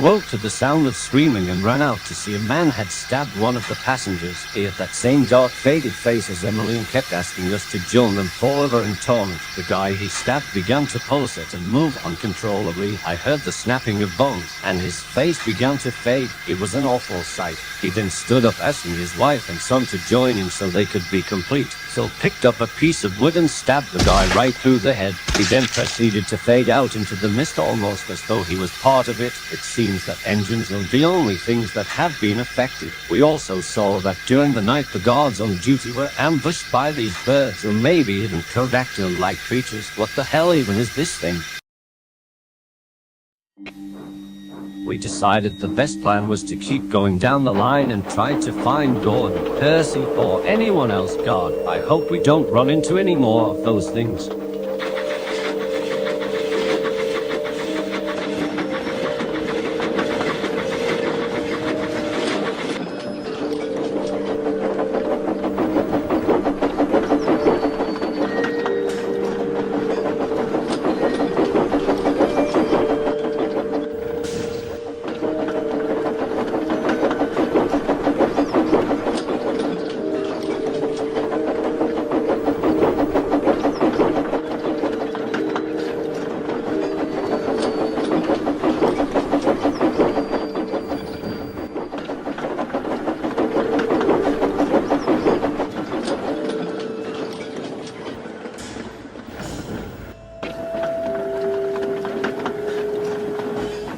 woke to the sound of screaming and ran out to see a man had stabbed one of the passengers. He had that same dark faded face as Emily and kept asking us to join them forever in torment. The guy he stabbed began to pulsate and move uncontrollably. I heard the snapping of bones, and his face began to fade. It was an awful sight. He then stood up asking his wife and son to join him so they could be complete. So picked up a piece of wood and stabbed the guy right through the head. He then proceeded to fade out into the mist almost as though he was part of it. It seems that engines are the only things that have been affected. We also saw that during the night the guards on duty were ambushed by these birds or maybe even pterodactyl-like creatures. What the hell even is this thing? We decided the best plan was to keep going down the line and try to find Gordon, Percy, or anyone else. God, I hope we don't run into any more of those things.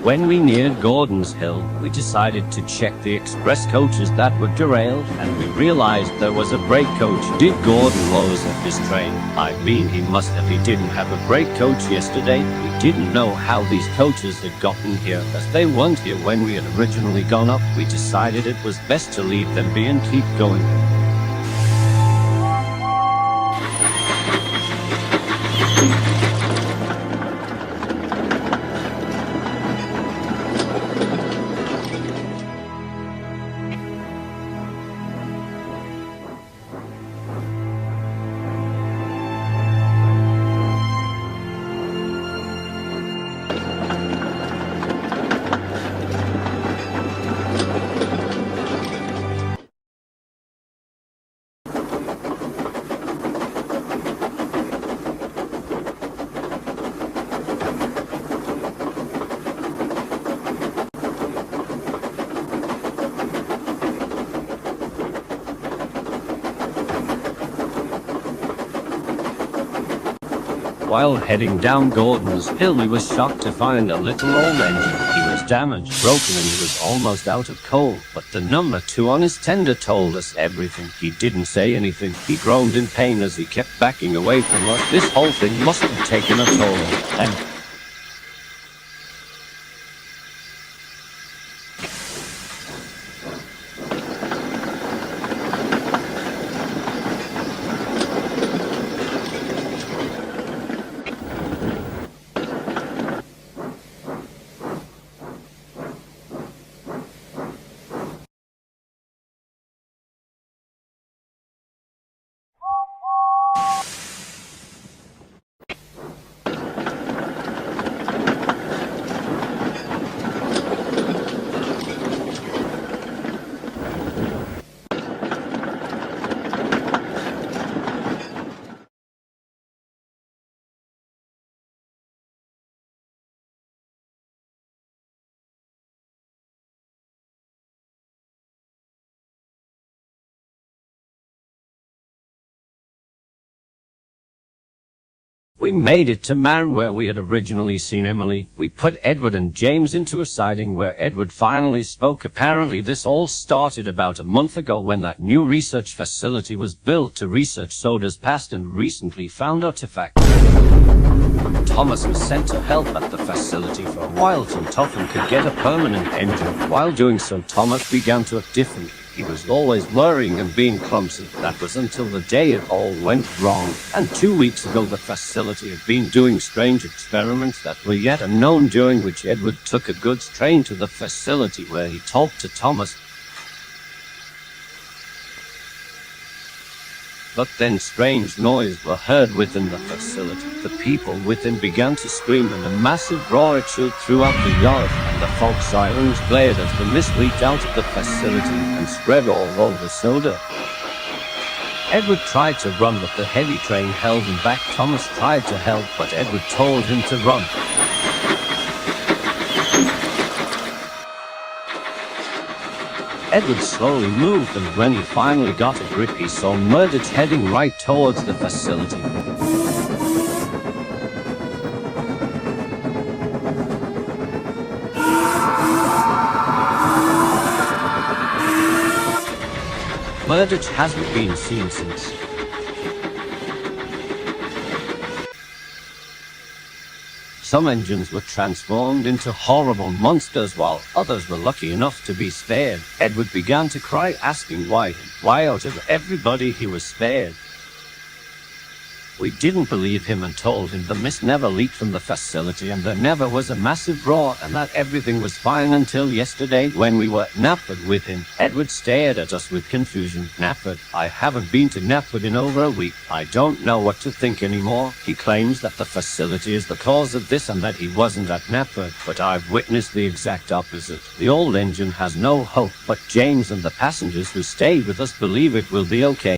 When we neared Gordon's Hill, we decided to check the express coaches that were derailed, and we realized there was a brake coach. Did Gordon lose at this train? I mean, he must have. He didn't have a brake coach yesterday. We didn't know how these coaches had gotten here, as they weren't here when we had originally gone up. We decided it was best to leave them be and keep going. While heading down Gordon's Hill, we were shocked to find a little old engine. He was damaged, broken, and he was almost out of coal. But the number 2 on his tender told us everything. He didn't say anything. He groaned in pain as he kept backing away from us. This whole thing must have taken a toll. And we made it to Man where we had originally seen Emily. We put Edward and James into a siding where Edward finally spoke. Apparently this all started about a month ago when that new research facility was built to research Sodor's past and recently found artifacts. Thomas was sent to help at the facility for a while till Topham could get a permanent engine. While doing so, Thomas began to act differently. He was always worrying and being clumsy. That was until the day it all went wrong. And 2 weeks ago the facility had been doing strange experiments that were yet unknown, during which Edward took a goods train to the facility where he talked to Thomas. But then strange noises were heard within the facility. The people within began to scream and a massive roar echoed throughout the yard, and the fog sirens blared as the mist leaked out of the facility and spread all over Sodor. Edward tried to run, but the heavy train held him back. Thomas tried to help, but Edward told him to run. Edward slowly moved, and when he finally got a grip, he saw Murdoch heading right towards the facility. Murdoch hasn't been seen since. Some engines were transformed into horrible monsters, while others were lucky enough to be spared. Edward began to cry, asking why out of everybody he was spared. We didn't believe him and told him the mist never leaked from the facility and there never was a massive roar and that everything was fine until yesterday when we were at Knapford with him. Edward stared at us with confusion. Knapford? I haven't been to Knapford in over a week. I don't know what to think anymore. He claims that the facility is the cause of this and that he wasn't at Knapford, but I've witnessed the exact opposite. The old engine has no hope, but James and the passengers who stayed with us believe it will be okay.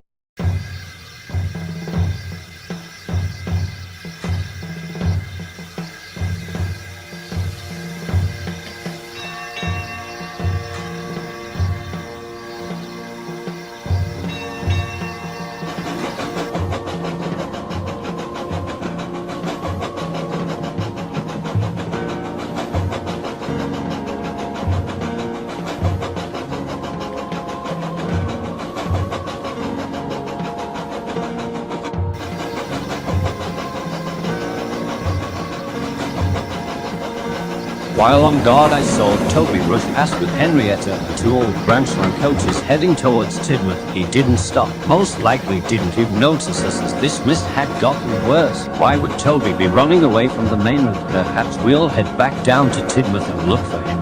While on guard, I saw Toby rush past with Henrietta and two old branchline coaches heading towards Tidmouth. He didn't stop, most likely didn't even notice us as this mist had gotten worse. Why would Toby be running away from the mainland? Perhaps we'll head back down to Tidmouth and look for him.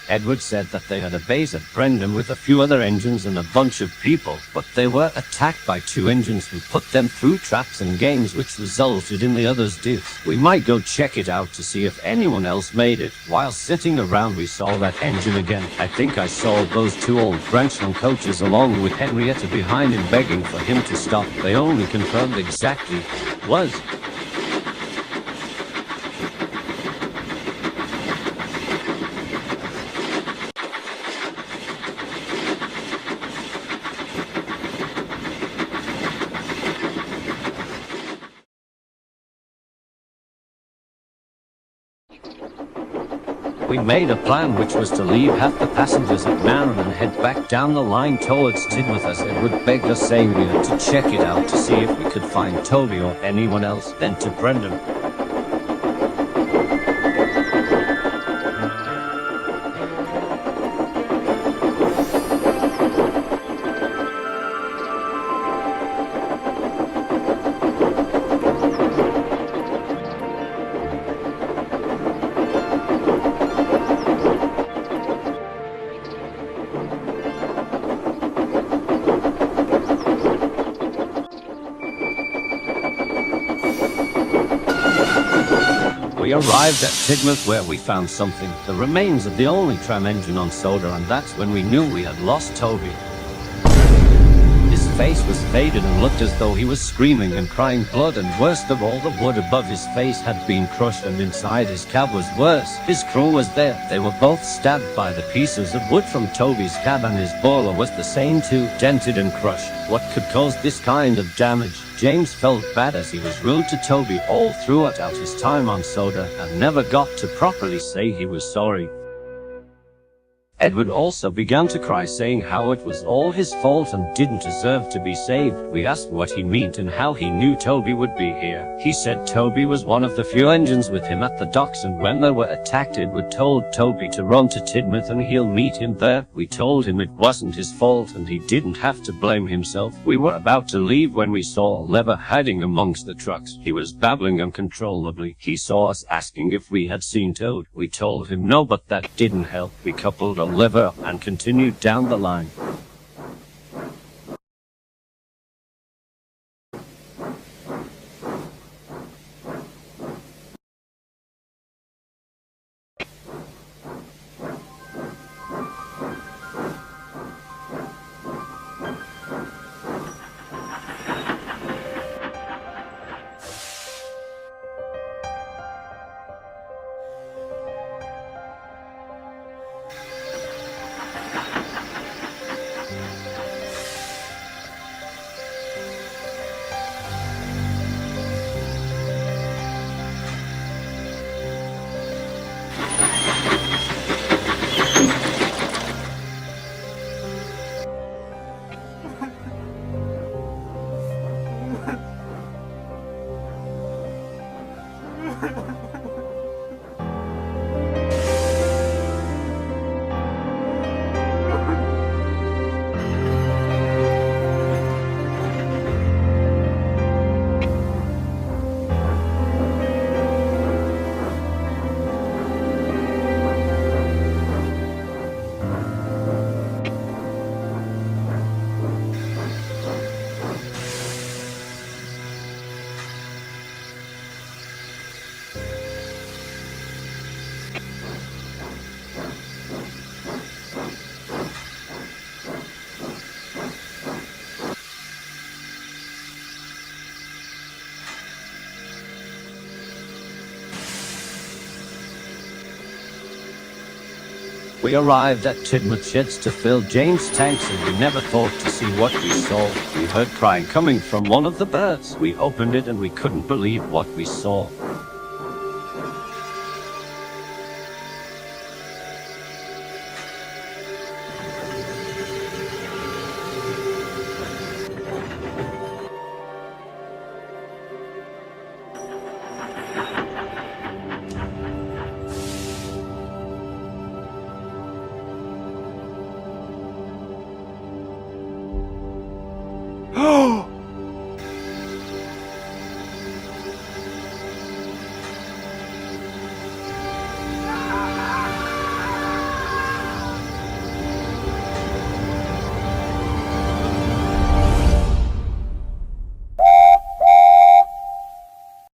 Edward said that they had a base at Brendan with a few other engines and a bunch of people, but they were attacked by two engines who put them through traps and games which resulted in the others' deaths. We might go check it out to see if anyone else made it. While sitting around, we saw that engine again. I think I saw those two old branchline coaches along with Henrietta behind him begging for him to stop. They only confirmed exactly was. We made a plan, which was to leave half the passengers at Marin and head back down the line towards Tidmouth as Edward begged us, saying we had to check it out to see if we could find Toby or anyone else, then to Brendan. We arrived at Tidmouth, where we found something, the remains of the only tram engine on Sodor, and that's when we knew we had lost Toby. His face was faded and looked as though he was screaming and crying blood, and worst of all, the wood above his face had been crushed, and inside his cab was worse. His crew was there. They were both stabbed by the pieces of wood from Toby's cab, and his boiler was the same too, dented and crushed. What could cause this kind of damage? James felt bad as he was rude to Toby all throughout his time on Sodor and never got to properly say he was sorry. Edward also began to cry, saying how it was all his fault and didn't deserve to be saved. We asked what he meant and how he knew Toby would be here. He said Toby was one of the few engines with him at the docks, and when they were attacked, Edward told Toby to run to Tidmouth and he'll meet him there. We told him it wasn't his fault and he didn't have to blame himself. We were about to leave when we saw Lever hiding amongst the trucks. He was babbling uncontrollably. He saw us, asking if we had seen Toad. We told him no, but that didn't help. We coupled a lever and continued down the line. We arrived at Tidmouth sheds to fill Jane's tanks, and we never thought to see what we saw. We heard crying coming from one of the berths. We opened it and we couldn't believe what we saw.